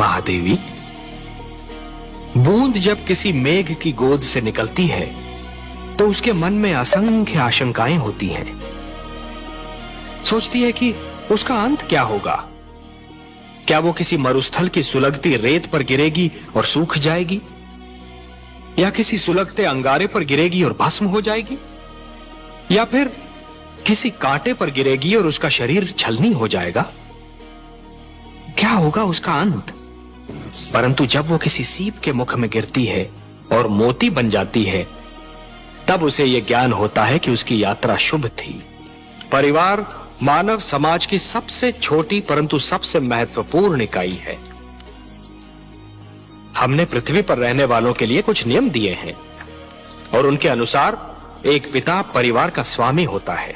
महादेवी, बूंद जब किसी मेघ की गोद से निकलती है तो उसके मन में असंख्य आशंकाएं होती हैं। सोचती है कि उसका अंत क्या होगा। क्या वो किसी मरुस्थल की सुलगती रेत पर गिरेगी और सूख जाएगी, या किसी सुलगते अंगारे पर गिरेगी और भस्म हो जाएगी, या फिर किसी कांटे पर गिरेगी और उसका शरीर छलनी हो जाएगा। क्या होगा उसका अंत? परंतु जब वो किसी सीप के मुख में गिरती है और मोती बन जाती है, तब उसे यह ज्ञान होता है कि उसकी यात्रा शुभ थी। परिवार मानव समाज की सबसे छोटी परंतु सबसे महत्वपूर्ण इकाई है। हमने पृथ्वी पर रहने वालों के लिए कुछ नियम दिए हैं और उनके अनुसार एक पिता परिवार का स्वामी होता है।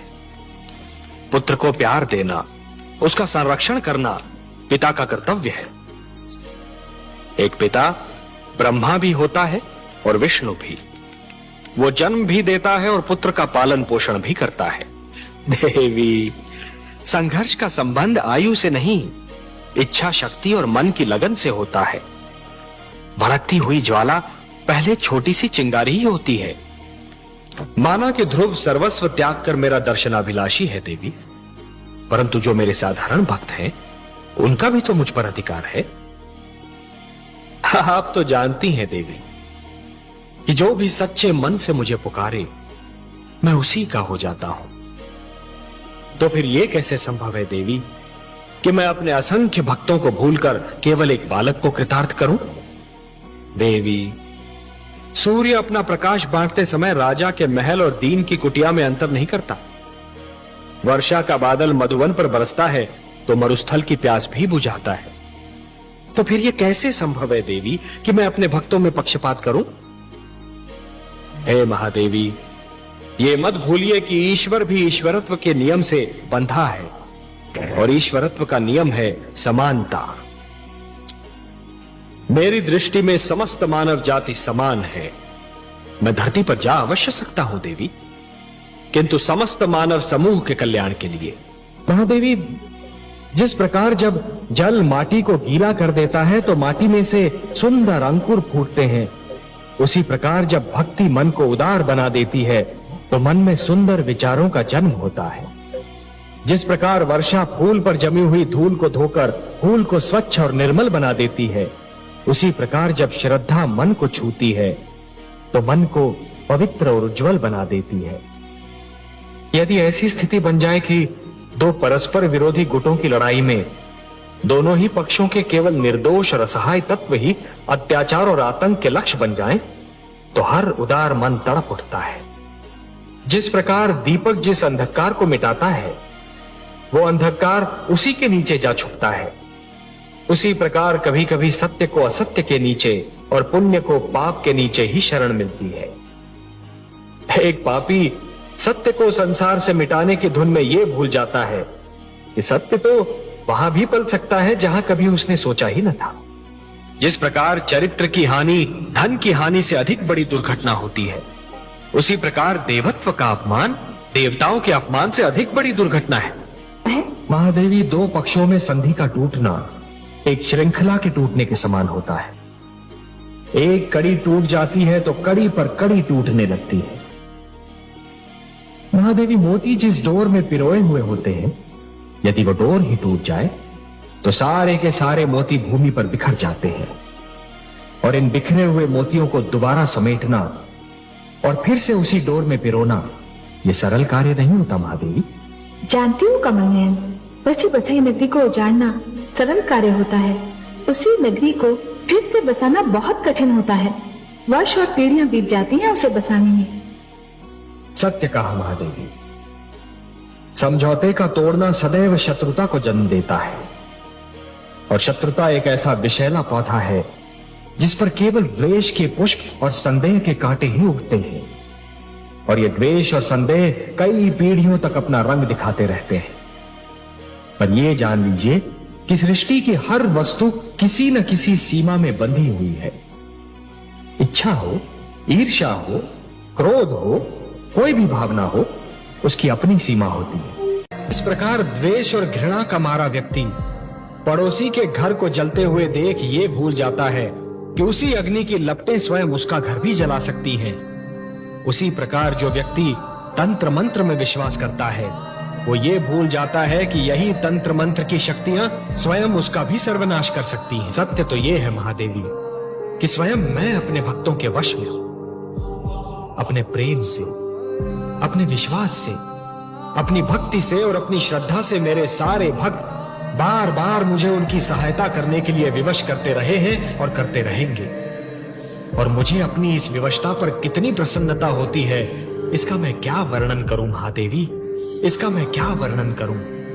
पुत्र को प्यार देना, उसका संरक्षण करना पिता का कर्तव्य है। एक पिता ब्रह्मा भी होता है और विष्णु भी। वो जन्म भी देता है और पुत्र का पालन पोषण भी करता है। देवी, संघर्ष का संबंध आयु से नहीं, इच्छा शक्ति और मन की लगन से होता है। भड़कती हुई ज्वाला पहले छोटी सी चिंगारी ही होती है। माना कि ध्रुव सर्वस्व त्याग कर मेरा दर्शनाभिलाषी है देवी, परंतु जो मेरे साधारण भक्त हैं, उनका भी तो मुझ पर अधिकार है। आप तो जानती हैं देवी कि जो भी सच्चे मन से मुझे पुकारे, मैं उसी का हो जाता हूं। तो फिर यह कैसे संभव है देवी कि मैं अपने असंख्य भक्तों को भूलकर केवल एक बालक को कृतार्थ करूं? देवी, सूर्य अपना प्रकाश बांटते समय राजा के महल और दीन की कुटिया में अंतर नहीं करता। वर्षा का बादल मधुवन पर बरसता है तो मरुस्थल की प्यास भी बुझाता है। तो फिर यह कैसे संभव है देवी कि मैं अपने भक्तों में पक्षपात करूं? हे महादेवी, ये मत भूलिए कि ईश्वर भी ईश्वरत्व के नियम से बंधा है और ईश्वरत्व का नियम है समानता। मेरी दृष्टि में समस्त मानव जाति समान है। मैं धरती पर जा अवश्य सकता हूं देवी, किंतु समस्त मानव समूह के कल्याण के लिए। महादेवी, जिस प्रकार जब जल माटी को गीला कर देता है तो माटी में से सुंदर अंकुर फूटते हैं, उसी प्रकार जब भक्ति मन को उदार बना देती है तो मन में सुंदर विचारों का जन्म होता है। जिस प्रकार वर्षा फूल पर जमी हुई धूल को धोकर फूल को स्वच्छ और निर्मल बना देती है, उसी प्रकार जब श्रद्धा मन को छूती है तो मन को पवित्र और उज्जवल बना देती है। यदि ऐसी स्थिति बन जाए कि दो परस्पर विरोधी गुटों की लड़ाई में दोनों ही पक्षों के केवल निर्दोष और असहाय तत्व ही अत्याचार और आतंक के लक्ष्य बन जाएं, तो हर उदार मन तड़प उठता है। जिस प्रकार दीपक जिस अंधकार को मिटाता है, वो अंधकार उसी के नीचे जा छुपता है, उसी प्रकार कभी कभी सत्य को असत्य के नीचे और पुण्य को पाप के नीचे ही शरण मिलती है। एक पापी सत्य को संसार से मिटाने की धुन में यह भूल जाता है कि सत्य तो वहां भी पल सकता है जहां कभी उसने सोचा ही न था। जिस प्रकार चरित्र की हानि धन की हानि से अधिक बड़ी दुर्घटना होती है, उसी प्रकार देवत्व का अपमान देवताओं के अपमान से अधिक बड़ी दुर्घटना है। महादेवी, दो पक्षों में संधि का टूटना एक श्रृंखला के टूटने के समान होता है। एक कड़ी टूट जाती है तो कड़ी पर कड़ी टूटने लगती है। महादेवी, मोती जिस डोर में पिरोए हुए होते हैं, यदि वो डोर ही टूट जाए तो सारे के सारे मोती भूमि पर बिखर जाते हैं, और इन बिखरे हुए मोतियों को दोबारा समेटना और फिर से उसी डोर में पिरोना यह सरल कार्य नहीं होता। महादेवी, जानती हूँ कमल नयन, बची बसाई नगरी को उजाड़ना सरल कार्य होता है, उसी नगरी को फिर से बसाना बहुत कठिन होता है। वर्ष और पीढ़ियां बीत जाती हैं उसे बसाने में। सत्य कहा महादेवी, समझौते का तोड़ना सदैव शत्रुता को जन्म देता है, और शत्रुता एक ऐसा विषैला पौधा है जिस पर केवल द्वेष के पुष्प और संदेह के कांटे ही उगते हैं, और ये द्वेष और संदेह कई पीढ़ियों तक अपना रंग दिखाते रहते हैं। पर यह जान लीजिए कि सृष्टि की हर वस्तु किसी न किसी सीमा में बंधी हुई है। इच्छा हो, ईर्ष्या हो, क्रोध हो, कोई भी भावना हो, उसकी अपनी सीमा होती है। इस प्रकार द्वेष और घृणा का मारा व्यक्ति पड़ोसी के घर को जलते हुए देख ये भूल जाता है कि उसी अग्नि की लपटें स्वयं उसका घर भी जला सकती हैं। उसी प्रकार जो व्यक्ति तंत्र मंत्र में विश्वास करता है, वो ये भूल जाता है कि यही तंत्र मंत्र की शक्तियां स्वयं उसका भी सर्वनाश कर सकती हैं। सत्य तो ये है महादेवी कि स्वयं मैं अपने भक्तों के वश में हूं। अपने प्रेम से, अपने विश्वास से, अपनी भक्ति से और अपनी श्रद्धा से मेरे सारे भक्त बार बार मुझे उनकी सहायता करने के लिए विवश करते रहे हैं और करते रहेंगे। और मुझे अपनी इस विवशता पर कितनी प्रसन्नता होती है, इसका मैं क्या वर्णन करूं महादेवी, इसका मैं क्या वर्णन करूं।